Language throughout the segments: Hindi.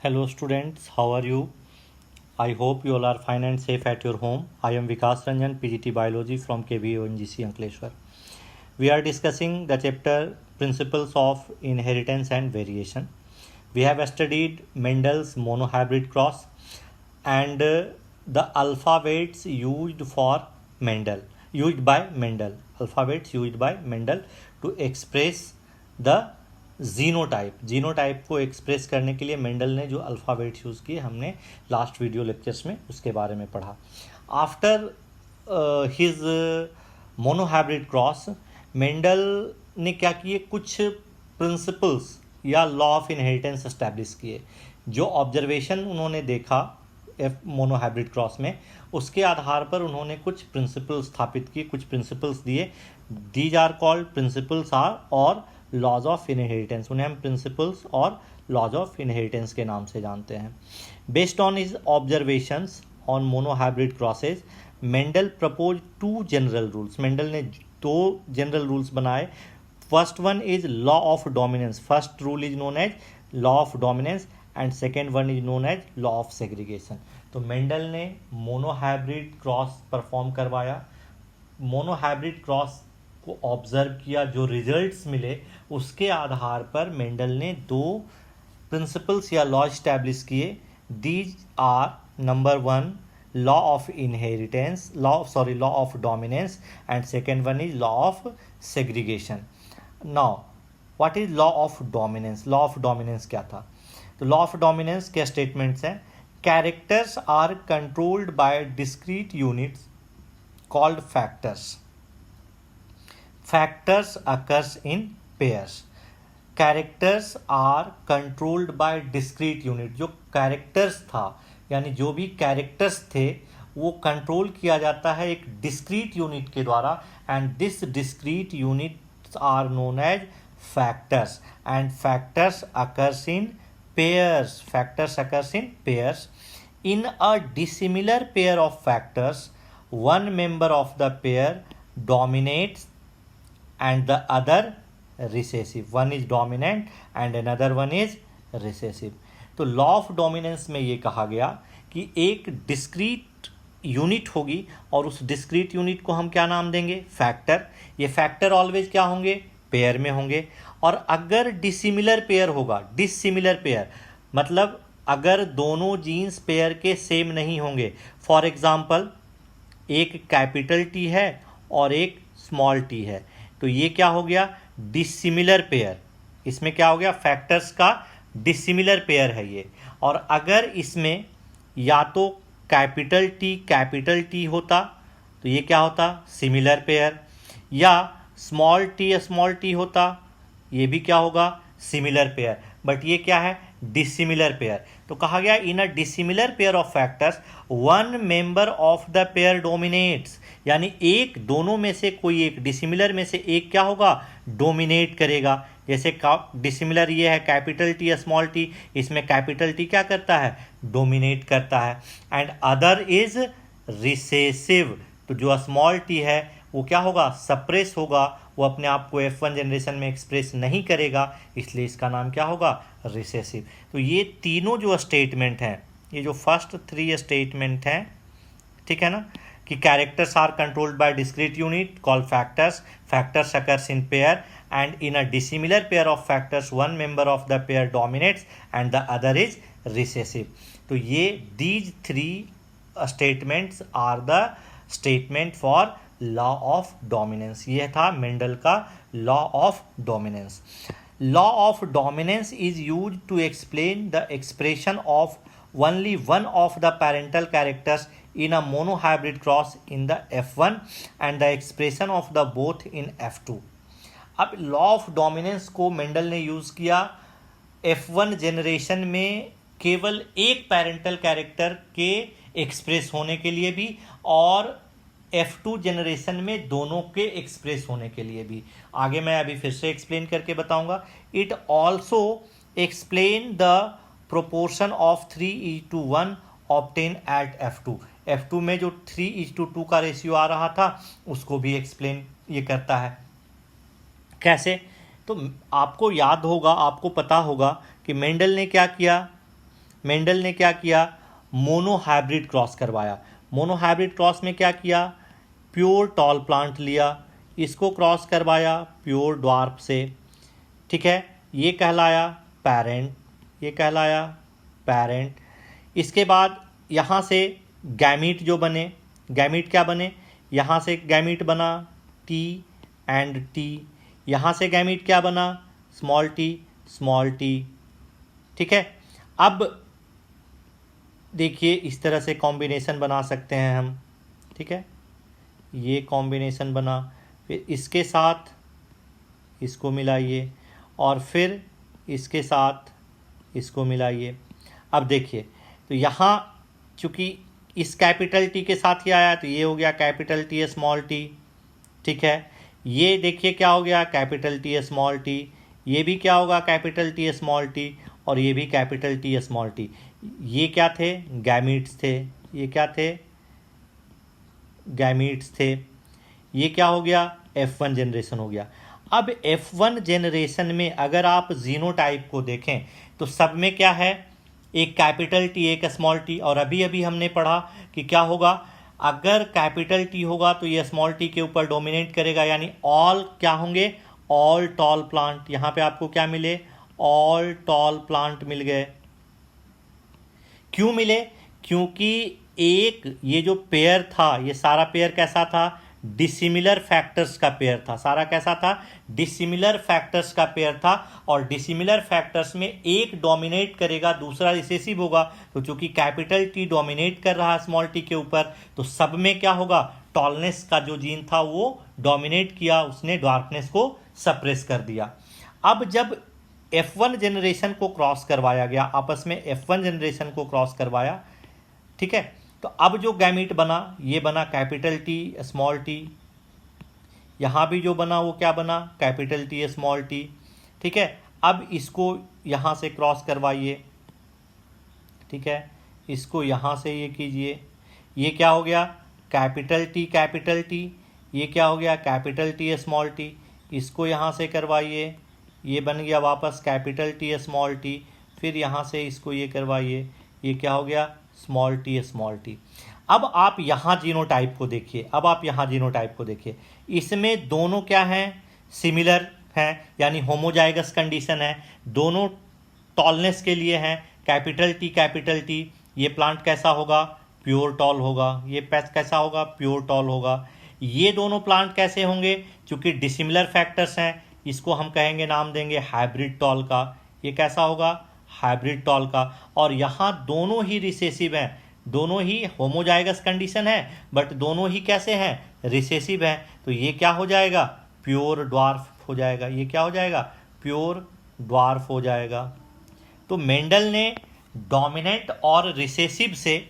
Hello students, how are you? I hope you all are fine and safe at your home. I am Vikas Ranjan, PGT Biology from KBONGC Ankleshwar. We are discussing the chapter Principles of Inheritance and Variation. We have studied Mendel's monohybrid cross and the alphabets alphabets used by Mendel to express the genotype को एक्सप्रेस करने के लिए मेंडल ने जो अल्फ़ाबेट यूज़ किए हमने लास्ट वीडियो लेक्चर्स में उसके बारे में पढ़ा. After his monohybrid cross Mendel ने क्या किए, कुछ प्रिंसिपल्स या लॉ ऑफ इनहेरिटेंस एस्टैब्लिश किए. जो ऑब्जर्वेशन उन्होंने देखा मोनोहाइब्रिड क्रॉस में, उसके आधार पर उन्होंने कुछ प्रिंसिपल स्थापित किए, कुछ प्रिंसिपल्स दिए. These are called principles are और लॉज ऑफ इनहेरिटेंस. उन्हें हम प्रिंसिपल्स और लॉज ऑफ इनहेरिटेंस के नाम से जानते हैं. Based on his observations on monohybrid crosses Mendel propose two general rules. Mendel ने दो जनरल रूल्स बनाए. First one is law of dominance. First rule is known as law of dominance and second one is known as law of segregation. तो मेंडल ने मोनोहाइब्रिड क्रॉस परफॉर्म करवाया. मोनोहाइब्रिड क्रॉस को ऑब्जर्व किया, जो रिजल्ट्स मिले उसके आधार पर मेंडल ने दो प्रिंसिपल्स या लॉ स्टैब्लिश किए. These are number one law of inheritance, law of dominance and second one is law of segregation. Now what is law of dominance? Law of dominance क्या था? तो लॉ ऑफ डोमिनेंस के स्टेटमेंट्स हैं. Characters are controlled by discrete units called factors. Factors occurs in pairs. Characters are controlled by discrete unit. जो characters था यानी जो भी characters थे वो कंट्रोल किया जाता है एक discrete unit के द्वारा, and this discrete units are known as factors, and factors occurs in pairs. Factors occurs in pairs. In a dissimilar pair of factors, one member of the pair dominates and the other recessive. One is dominant and another one is recessive. तो लॉ ऑफ डोमिनेंस में ये कहा गया कि एक डिस्क्रीट यूनिट होगी और उस डिस्क्रीट यूनिट को हम क्या नाम देंगे? फैक्टर. ये फैक्टर ऑलवेज क्या होंगे? पेयर में होंगे. और अगर डिसिमिलर पेयर होगा, डिसिमिलर पेयर मतलब अगर दोनों जीन्स पेयर के सेम नहीं होंगे. फॉर एग्जाम्पल एक कैपिटल टी है और एक स्मॉल टी है, तो ये क्या हो गया? Dissimilar pair. इसमें क्या हो गया? फैक्टर्स का डिसिमिलर पेयर है ये. और अगर इसमें या तो कैपिटल टी होता तो ये क्या होता? Similar pair. या स्मॉल टी होता, ये भी क्या होगा? Similar pair. बट ये क्या है? Dissimilar pair. तो कहा गया in a dissimilar pair of factors one member of the pair dominates. यानी एक दोनों में से कोई एक, डिसिमिलर में से एक क्या होगा? डोमिनेट करेगा. जैसे डिसिमिलर ये है कैपिटल टी या स्मॉल टी, इसमें कैपिटल टी क्या करता है? डोमिनेट करता है. And other is recessive. तो जो स्मॉल टी है वो क्या होगा? सप्रेस होगा, वो अपने आप को F1 जनरेशन में एक्सप्रेस नहीं करेगा, इसलिए इसका नाम क्या होगा? रिसेसिव. तो ये तीनों जो स्टेटमेंट हैं, ये जो फर्स्ट थ्री स्टेटमेंट हैं, ठीक है ना, कि characters are controlled by discrete unit called factors. Factors occurs in pair and in a dissimilar pair of factors one member of the pair dominates and the other is recessive. तो ये these three statements are the statement for law of dominance. यह था मेंडल का law of dominance. Law of dominance is used to explain the expression of only one of the parental characters in a monohybrid cross in the F1 and the expression of the both in F2. अब लॉ ऑफ डोमिनेंस को मेंडल ने यूज़ किया F1 जनरेशन में केवल एक पेरेंटल कैरेक्टर के एक्सप्रेस होने के लिए भी और F2 जनरेशन में दोनों के एक्सप्रेस होने के लिए भी. आगे मैं अभी फिर से एक्सप्लेन करके बताऊंगा. It also explain the proportion of 3:1 obtain at F2. F2 में जो 3:2 का रेशियो आ रहा था उसको भी एक्सप्लेन ये करता है. कैसे? तो आपको याद होगा, आपको पता होगा कि मेंडल ने क्या किया. मेंडल ने क्या किया, मोनोहाइब्रिड क्रॉस करवाया। मोनोहाइब्रिड क्रॉस में क्या किया, प्योर टॉल प्लांट लिया, इसको क्रॉस करवाया प्योर ड्वार्फ से, ठीक है, ये कहलाया पेरेंट, ये कहलाया पेरेंट। इसके बाद यहाँ से गैमीट जो बने, गैमीट क्या बने, यहाँ से गैमीट बना टी एंड टी, यहाँ से गैमीट क्या बना, स्मॉल टी, ठीक है। अब देखिए इस तरह से कॉम्बिनेशन बना सकते हैं हम, ठीक है, ये कॉम्बिनेशन बना, फिर इसके साथ इसको मिलाइए और फिर इसके साथ इसको मिलाइए। अब देखिए तो यहाँ चूँकि इस कैपिटल टी के साथ ही आया तो ये हो गया कैपिटल टी स्मॉल टी, ठीक है। ये देखिए क्या हो गया, कैपिटल टी स्मॉल टी, ये भी क्या होगा, कैपिटल टी स्मॉल टी, और ये भी कैपिटल टी स्मॉल टी। ये क्या थे, गैमीट्स थे, ये क्या थे, गैमीट्स थे। ये क्या हो गया, F1 जनरेशन हो गया। अब F1 जनरेशन में अगर आप जीनोटाइप को देखें तो सब में क्या है, एक कैपिटल टी एक स्मॉल टी, और अभी अभी हमने पढ़ा कि क्या होगा, अगर कैपिटल टी होगा तो ये स्मॉल टी के ऊपर डोमिनेट करेगा, यानी ऑल क्या होंगे, ऑल टॉल प्लांट। यहाँ पे आपको क्या मिले, ऑल टॉल प्लांट मिल गए। क्यों मिले, क्योंकि एक ये जो पेयर था, ये सारा पेयर कैसा था, डिसिमिलर फैक्टर्स का पेयर था, सारा कैसा था, डिसिमिलर फैक्टर्स का पेयर था। और डिसिमिलर फैक्टर्स में एक डोमिनेट करेगा, दूसरा रिसेसिव होगा। तो चूंकि कैपिटल टी डोमिनेट कर रहा है स्मॉल टी के ऊपर, तो सब में क्या होगा, टॉलनेस का जो जीन था वो डोमिनेट किया, उसने ड्वार्फनेस को सप्रेस कर दिया। अब जब F1 जनरेशन को क्रॉस करवाया गया, आपस में F1 जनरेशन को क्रॉस करवाया, ठीक है, तो अब जो गैमीट बना, ये बना कैपिटल टी स्मॉल टी, यहाँ भी जो बना वो क्या बना, कैपिटल टी स्मॉल टी, ठीक है। अब इसको यहाँ से क्रॉस करवाइए, ठीक है, इसको यहाँ से ये कीजिए, ये क्या हो गया, कैपिटल टी, ये क्या हो गया, कैपिटल टी स्मॉल टी, इसको यहाँ से करवाइए, ये बन गया वापस कैपिटल टी स्मॉल टी, फिर यहाँ से इसको ये करवाइए, ये क्या हो गया, स्मॉल टी। अब आप यहाँ जीनोटाइप को देखिए, अब आप यहाँ जीनोटाइप को देखिए, इसमें दोनों क्या हैं, सिमिलर हैं, यानी होमोजाइगस कंडीशन है, दोनों टॉलनेस के लिए हैं, कैपिटल टी। ये प्लांट कैसा होगा, प्योर टॉल होगा, ये कैसा होगा, प्योर टॉल होगा। ये दोनों प्लांट कैसे होंगे, चूंकि डिसिमिलर फैक्टर्स हैं, इसको हम कहेंगे, नाम देंगे हाइब्रिड टॉल का। ये कैसा होगा, हाइब्रिड टॉल का। और यहाँ दोनों ही रिसेसिव हैं, दोनों ही होमोजाइगस कंडीशन है, बट दोनों ही कैसे हैं, रिसेसिव हैं। तो ये क्या हो जाएगा, प्योर ड्वार्फ हो जाएगा, ये क्या हो जाएगा, प्योर ड्वार्फ हो जाएगा। तो मेंडल ने डोमिनेंट और रिसेसिव से,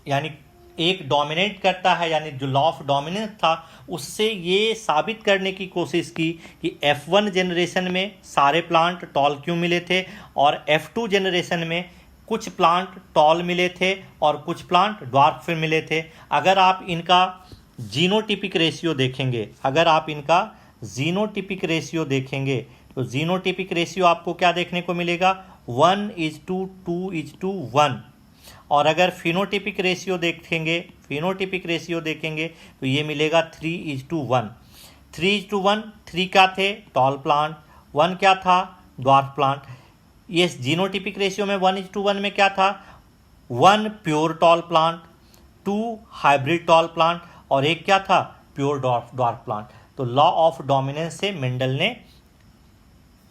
यानी एक डोमिनेट करता है, यानी जो लॉ ऑफ डोमिनेंस था उससे ये साबित करने की कोशिश की कि F1 जनरेशन में सारे प्लांट टॉल क्यों मिले थे, और F2 जनरेशन में कुछ प्लांट टॉल मिले थे और कुछ प्लांट ड्वार्फ मिले थे। अगर आप इनका जीनोटिपिक रेशियो देखेंगे, अगर आप इनका जीनोटिपिक रेशियो देखेंगे तो जीनोटिपिक रेशियो आपको क्या देखने को मिलेगा, 1:2:1। और अगर फिनोटिपिक रेशियो देखेंगे तो ये मिलेगा 3:1। 3:1, 3 क्या थे, टॉल प्लांट, 1 क्या था, ड्वार्फ प्लांट। ये जीनोटिपिक रेशियो में 1:1 में क्या था, 1 pure tall plant, 2 hybrid tall plant, और एक क्या था, प्योर ड्वार्फ प्लांट। तो लॉ ऑफ डोमिनेंस से मेंडल ने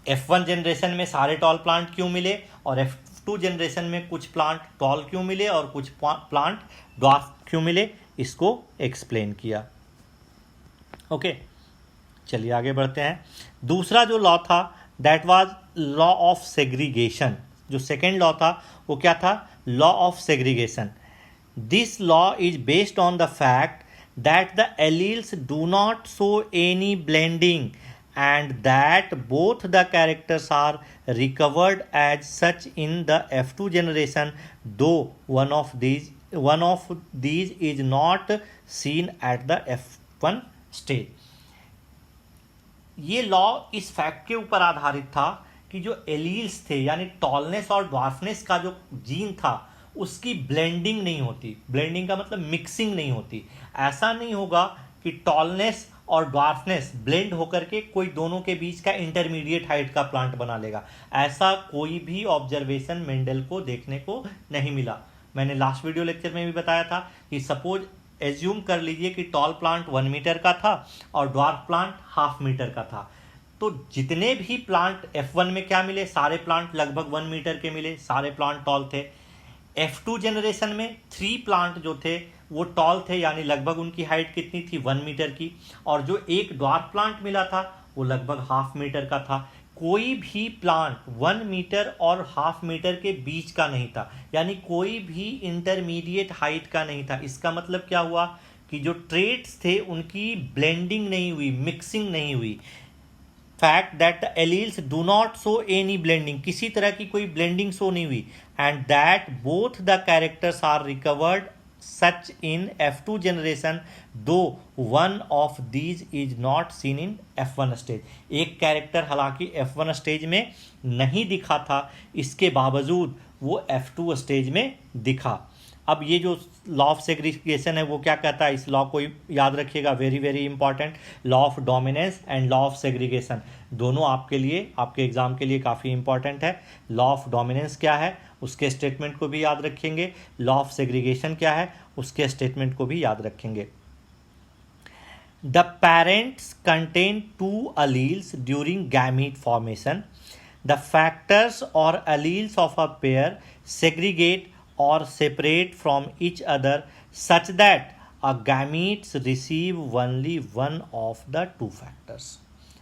F1 जनरेशन में सारे टॉल प्लांट क्यों मिले और F2 जनरेशन में कुछ प्लांट टॉल क्यों मिले और कुछ प्लांट ड्वार्फ क्यों मिले, इसको एक्सप्लेन किया। ओके, चलिए आगे बढ़ते हैं। दूसरा जो लॉ था that was law of segregation. जो सेकेंड लॉ था वो क्या था, law of segregation. This law is based on the fact that the alleles do not show any blending and that both the characters are recovered as such in the F2 generation, though one of these is not seen at the F1 stage. ये लॉ इस फैक्ट के ऊपर आधारित था कि जो एलील्स थे यानी टॉलनेस और ड्वार्फनेस का जो जीन था उसकी ब्लेंडिंग नहीं होती। ब्लेंडिंग का मतलब मिक्सिंग नहीं होती। ऐसा नहीं होगा कि टॉलनेस और ड्वार्फनेस ब्लेंड होकर के कोई दोनों के बीच का इंटरमीडिएट हाइट का प्लांट बना लेगा। ऐसा कोई भी ऑब्जर्वेशन मेंडल को देखने को नहीं मिला। मैंने लास्ट वीडियो लेक्चर में भी बताया था कि सपोज एज्यूम कर लीजिए कि टॉल प्लांट 1 मीटर का था और ड्वार्फ प्लांट 1/2 मीटर का था, तो जितने भी प्लांट F1 में क्या मिले, सारे प्लांट लगभग 1 मीटर के मिले, सारे प्लांट टॉल थे। F2 जनरेशन में 3 प्लांट जो थे वो टॉल थे, यानी लगभग उनकी हाइट कितनी थी, 1 मीटर की, और जो एक ड्वार्फ प्लांट मिला था वो लगभग 1/2 मीटर का था। कोई भी प्लांट 1 मीटर और 1/2 मीटर के बीच का नहीं था, यानी कोई भी इंटरमीडिएट हाइट का नहीं था। इसका मतलब क्या हुआ कि जो ट्रेट्स थे उनकी ब्लेंडिंग नहीं हुई, मिक्सिंग नहीं हुई। Fact that the alleles do not show any blending, किसी तरह की कोई ब्लेंडिंग शो नहीं हुई, and that both the characters are recovered such in F2 generation, though one of these is not seen in F1 stage। एक कैरेक्टर हालांकि F1 स्टेज में नहीं दिखा था, इसके बावजूद वो F2 स्टेज में दिखा। अब ये जो लॉ ऑफ सेग्रीगेशन है वो क्या कहता है, इस लॉ को याद रखिएगा, very very important. Law of dominance and law of segregation दोनों आपके लिए, आपके एग्जाम के लिए काफ़ी इंपॉर्टेंट है। लॉ ऑफ डोमिनेंस क्या है उसके स्टेटमेंट को भी याद रखेंगे, लॉ ऑफ सेग्रीगेशन क्या है उसके स्टेटमेंट को भी याद रखेंगे। The parents contain 2 alleles during gamete formation. The factors और alleles of a pair segregate or separate from each other such that a gametes receive only one of the 2 factors।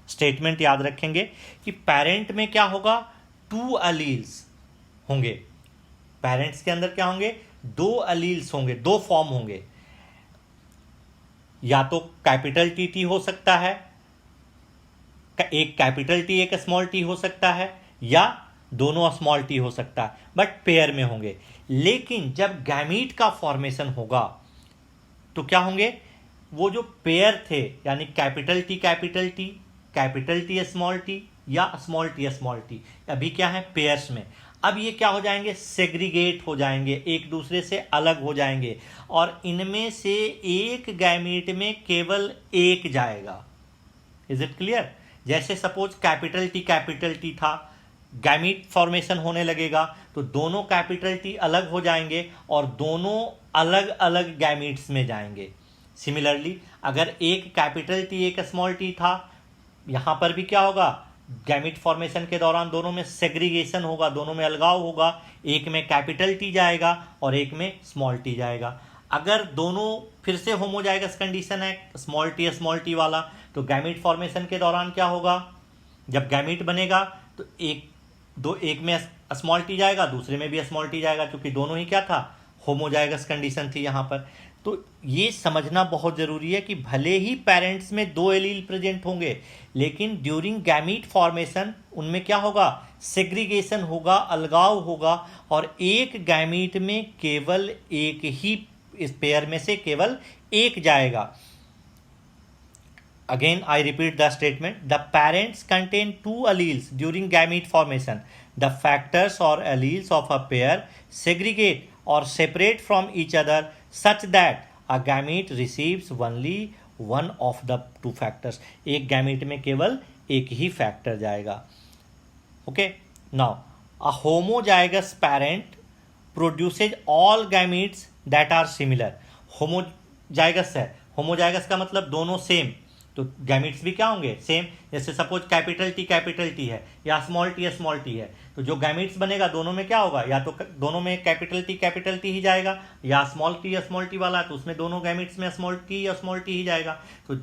Statement याद रखेंगे कि पेरेंट में क्या होगा, 2 alleles होंगे। पेरेंट्स के अंदर क्या होंगे, 2 alleles होंगे, 2 फॉर्म होंगे। या तो कैपिटल टी हो सकता है, एक कैपिटल टी एक स्मॉल टी हो सकता है, या दोनों स्मॉल टी हो सकता है, बट पेयर में होंगे। लेकिन जब गैमीट का फॉर्मेशन होगा तो क्या होंगे, वो जो पेयर थे यानी capital T capital T, capital T small T, या स्मॉल टी, अभी क्या है पेयर्स में। अब ये क्या हो जाएंगे, सेग्रीगेट हो जाएंगे, एक दूसरे से अलग हो जाएंगे, और इनमें से एक गैमीट में केवल एक जाएगा। Is it clear? जैसे सपोज कैपिटल टी था, गैमीट फॉर्मेशन होने लगेगा तो दोनों कैपिटल टी अलग हो जाएंगे और दोनों अलग अलग गैमीट्स में जाएंगे। सिमिलरली अगर एक कैपिटल टी एक स्मॉल टी था, यहाँ पर भी क्या होगा, गैमीट फॉर्मेशन के दौरान दोनों में सेग्रीगेशन होगा, दोनों में अलगाव होगा, एक में कैपिटल टी जाएगा और एक में स्मॉल टी जाएगा। अगर दोनों फिर से होमोजाइगस कंडीशन है स्मॉल टी वाला, तो गैमीट फॉर्मेशन के दौरान क्या होगा, जब गैमीट बनेगा तो एक में स्मॉल टी जाएगा, दूसरे में भी स्मॉल टी जाएगा, क्योंकि दोनों ही क्या था, होमोजाइगस कंडीशन थी यहाँ पर। तो ये समझना बहुत ज़रूरी है कि भले ही पेरेंट्स में 2 एलील प्रेजेंट होंगे, लेकिन ड्यूरिंग गैमीट फॉर्मेशन उनमें क्या होगा, सेग्रीगेशन होगा, अलगाव होगा, और एक गैमीट में केवल एक ही, इस पेयर में से केवल एक जाएगा। Again, I repeat the statement. The parents contain 2 alleles during gamete formation. The factors or alleles of a pair segregate or separate from each other such that a gamete receives only one of the 2 factors. एक gamete में केवल एक ही factor जाएगा। Okay. Now, a homozygous parent produces all gametes that are similar. Homozygous है, homozygous का मतलब दोनों सेम, तो गैमीट्स भी क्या होंगे, सेम। जैसे सपोज कैपिटल टी है या स्मॉल टी है, तो जो गैमीट्स बनेगा दोनों में क्या होगा, या तो दोनों में कैपिटल टी ही जाएगा, या स्मॉल टी वाला है तो उसमें दोनों गैमीट्स में स्मॉल टी ही जाएगा। तो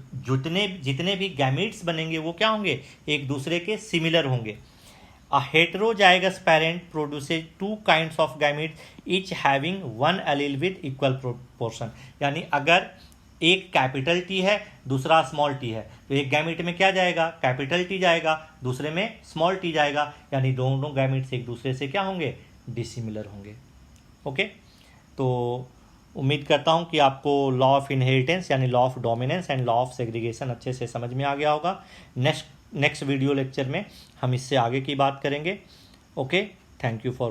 जितने भी गैमीट्स बनेंगे वो क्या होंगे, एक दूसरे के सिमिलर होंगे। A heterozygous parent produces 2 kinds of gametes each having 1 allele with equal proportion। यानी अगर एक कैपिटल टी है दूसरा स्मॉल टी है, तो एक गैमीट में क्या जाएगा, कैपिटल टी जाएगा, दूसरे में स्मॉल टी जाएगा, यानी दोनों गैमीट्स एक दूसरे से क्या होंगे, डिसिमिलर होंगे। ओके, तो उम्मीद करता हूँ कि आपको लॉ ऑफ इनहेरिटेंस यानी law of dominance and law of segregation अच्छे से समझ में आ गया होगा। नेक्स्ट नेक्स्ट वीडियो लेक्चर में हम इससे आगे की बात करेंगे। Okay, thank you for